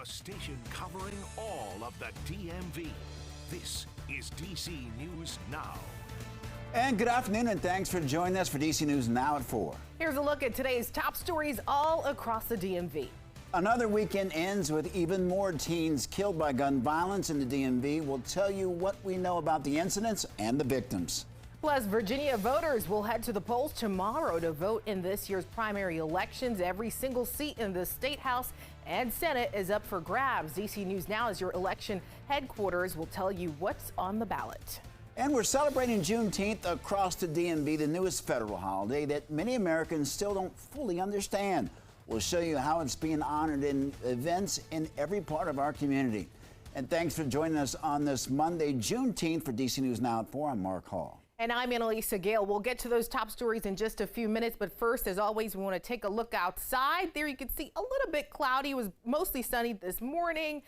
a station covering all of the DMV. This is DC News Now. And good afternoon, and thanks for joining us for DC News Now at 4. Here's a look at today's top stories all across the DMV. Another weekend ends with even more teens killed by gun violence in the DMV. We'll tell you what we know about the incidents and the victims. Plus, Virginia voters will head to the polls tomorrow to vote in this year's primary elections. Every single seat in the State House and Senate is up for grabs. DC News Now, as your election headquarters, will tell you what's on the ballot. And we're celebrating Juneteenth across the DMV, the newest federal holiday that many Americans still don't fully understand. We'll show you how it's being honored in events in every part of our community. And thanks for joining us on this Monday, Juneteenth. For DC News Now at 4, I'm Mark Hall. And I'm Annalisa Gale. We'll get to those top stories in just a few minutes. But first, as always, we want to take a look outside. There you can see a little bit cloudy. It was mostly sunny this morning.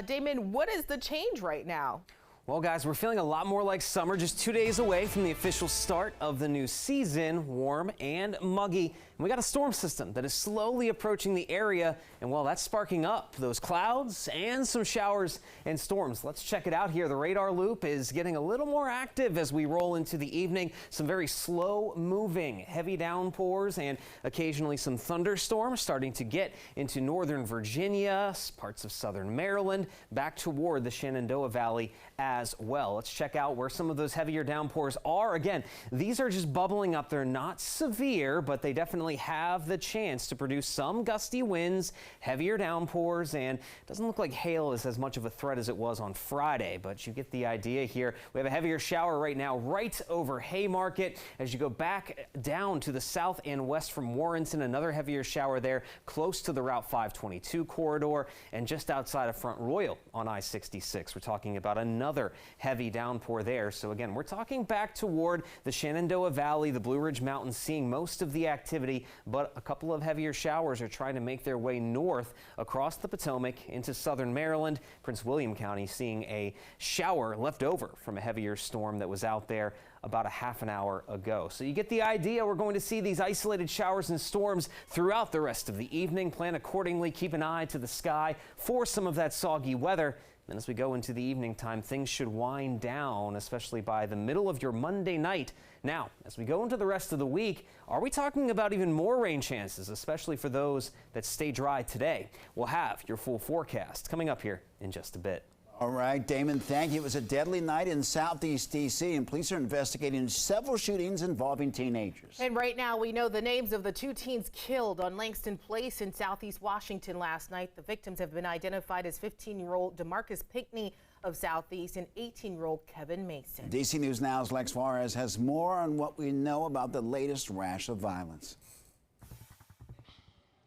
Damon, what is the change right now? Well, guys, we're feeling a lot more like summer, just 2 days away from the official start of the new season. Warm and muggy. And we got a storm system that is slowly approaching the area. And well, that's sparking up those clouds and some showers and storms. Let's check it out here. The radar loop is getting a little more active as we roll into the evening. Some very slow moving heavy downpours and occasionally some thunderstorms starting to get into northern Virginia, parts of southern Maryland, back toward the Shenandoah Valley as well. Let's check out where some of those heavier downpours are. Again, these are just bubbling up. They're not severe, but they definitely have the chance to produce some gusty winds, heavier downpours, and it doesn't look like hail is as much of a threat as it was on Friday, but you get the idea here. We have a heavier shower right now right over Haymarket. As you go back down to the south and west from Warrenton, another heavier shower there close to the Route 522 corridor and just outside of Front Royal on I-66. We're talking about another heavy downpour there. So again, we're talking back toward the Shenandoah Valley, the Blue Ridge Mountains, seeing most of the activity, but a couple of heavier showers are trying to make their way north across the Potomac into southern Maryland. Prince William County seeing a shower left over from a heavier storm that was out there about a half an hour ago. So you get the idea. We're going to see these isolated showers and storms throughout the rest of the evening. Plan accordingly. Keep an eye to the sky for some of that soggy weather. And as we go into the evening time, things should wind down, especially by the middle of your Monday night. Now, as we go into the rest of the week, are we talking about even more rain chances, especially for those that stay dry today? We'll have your full forecast coming up here in just a bit. All right, Damon, thank you. It was a deadly night in Southeast D.C., and police are investigating several shootings involving teenagers. And right now, we know the names of the two teens killed on Langston Place in Southeast Washington last night. The victims have been identified as 15-year-old DeMarcus Pinckney of Southeast and 18-year-old Kevin Mason. DC News Now's Lex Juarez has more on what we know about the latest rash of violence.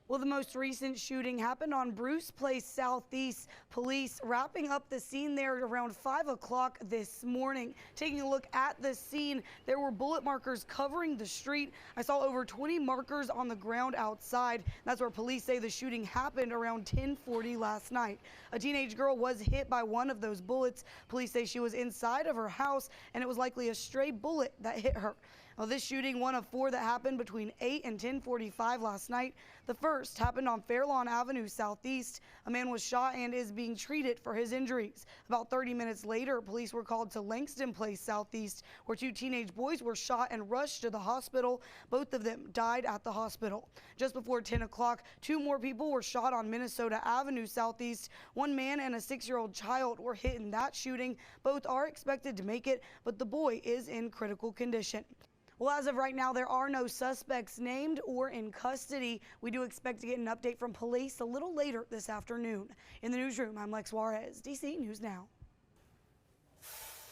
Well, the most recent shooting happened on Bruce Place Southeast. Police wrapping up the scene there around 5 o'clock this morning. Taking a look at the scene, there were bullet markers covering the street. I saw over 20 markers on the ground outside. That's where police say the shooting happened around 10:40 last night. A teenage girl was hit by one of those bullets. Police say she was inside of her house and it was likely a stray bullet that hit her. Now, this shooting, one of 4 that happened between 8 and 10:45 last night. The first happened on Fairlawn Avenue Southeast. A man was shot and is being treated for his injuries. About 30 minutes later, police were called to Langston Place Southeast, where 2 teenage boys were shot and rushed to the hospital. Both of them died at the hospital. Just before 10 o'clock, 2 more people were shot on Minnesota Avenue Southeast. 1 man and a 6-year-old child were hit in that shooting. Both are expected to make it, but the boy is in critical condition. Well, as of right now, there are no suspects named or in custody. We do expect to get an update from police a little later this afternoon. In the newsroom, I'm Lex Juarez, DC News Now.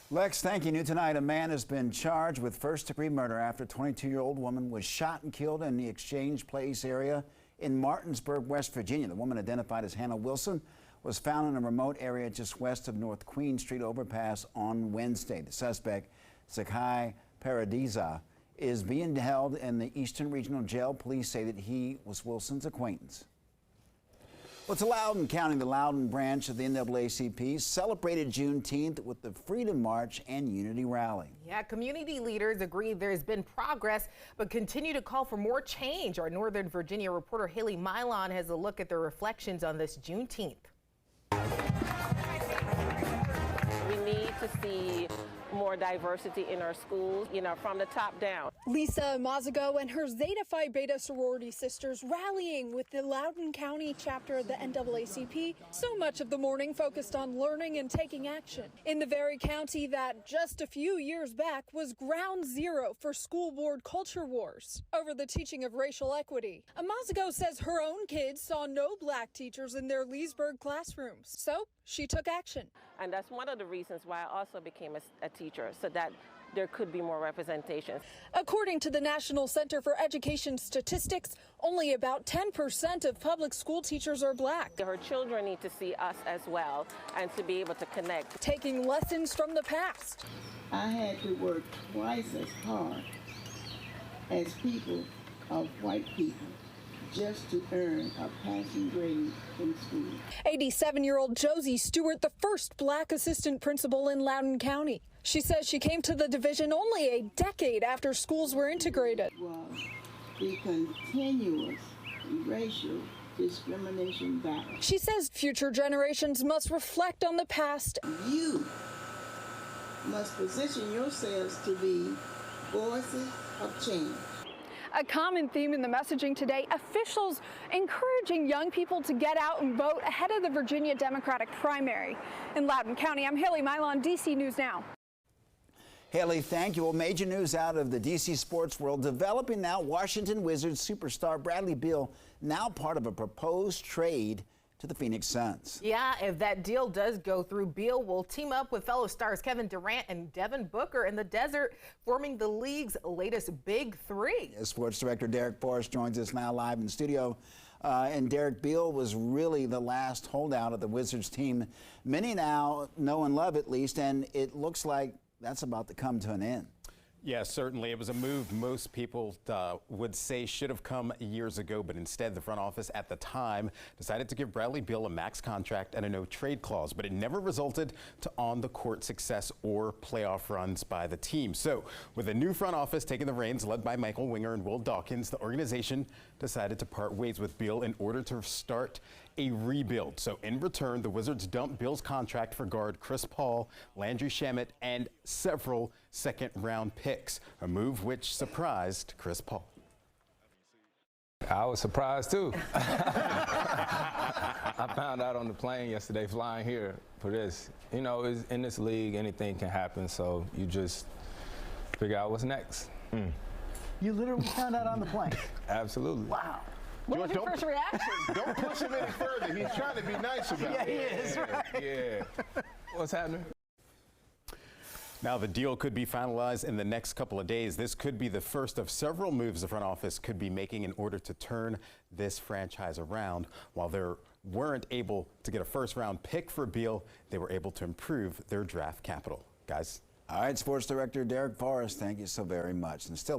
Lex, thank you. New tonight, a man has been charged with first-degree murder after a 22-year-old woman was shot and killed in the Exchange Place area in Martinsburg, West Virginia. The woman, identified as Hannah Wilson, was found in a remote area just west of North Queen Street overpass on Wednesday. The suspect, Zakai Paradisa, is being held in the Eastern Regional Jail. Police say that he was Wilson's acquaintance. Well, it's Loudoun County. The Loudoun branch of the NAACP celebrated Juneteenth with the Freedom March and Unity Rally. Yeah, community leaders agree there's been progress, but continue to call for more change. Our Northern Virginia reporter Haley Milon has a look at the reflections on this Juneteenth. We need to see more diversity in our schools, from the top down. Lisa Mazago and her Zeta Phi Beta sorority sisters rallying with the Loudoun County chapter of the NAACP. So much of the morning focused on learning and taking action in the very county that just a few years back was ground zero for school board culture wars over the teaching of racial equity. Mazago says her own kids saw no black teachers in their Leesburg classrooms, so she took action. And that's one of the reasons why I also became a teacher, so that there could be more representation. According to the National Center for Education Statistics, only about 10% of public school teachers are black. Her children need to see us as well and to be able to connect. Taking lessons from the past. I had to work twice as hard as people of white people just to earn a passing grade in school. 87-year-old Josie Stewart, the first black assistant principal in Loudoun County. She says she came to the division only a decade after schools were integrated. It was the continuous racial discrimination battle. She says future generations must reflect on the past. You must position yourselves to be voices of change. A common theme in the messaging today, officials encouraging young people to get out and vote ahead of the Virginia Democratic primary. In Loudoun County, I'm Haley Milon, DC News Now. Haley, thank you. Well, major news out of the D.C. sports world. Developing now, Washington Wizards superstar Bradley Beal now part of a proposed trade to the Phoenix Suns. Yeah, if that deal does go through, Beal will team up with fellow stars Kevin Durant and Devin Booker in the desert, forming the league's latest big three. Sports director Derek Forrest joins us now live in studio. And Derek, Beal was really the last holdout of the Wizards team. Many now know and love, at least, and it looks like that's about to come to an end. Yeah, certainly. It was a move most people would say should have come years ago, but instead the front office at the time decided to give Bradley Beal a max contract and a no-trade clause, but it never resulted to on-the-court success or playoff runs by the team. So with a new front office taking the reins, led by Michael Winger and Will Dawkins, the organization decided to part ways with Beal in order to start a rebuild. So in return, the Wizards dumped Beal's contract for guard Chris Paul, Landry Shamet, and several second-round picks, a move which surprised Chris Paul. I was surprised too. I found out on the plane yesterday flying here for this. You know, in this league, anything can happen, so you just figure out what's next. You literally found out on the plane? Absolutely. Wow. What was your first reaction? Don't push him any further. He's trying to be nice about it. Yeah, he is, right? Yeah. What's happening? Now, the deal could be finalized in the next couple of days. This could be the first of several moves the front office could be making in order to turn this franchise around. While they weren't able to get a first-round pick for Beal, they were able to improve their draft capital. Guys. All right, sports director Derek Forrest, thank you so very much. And still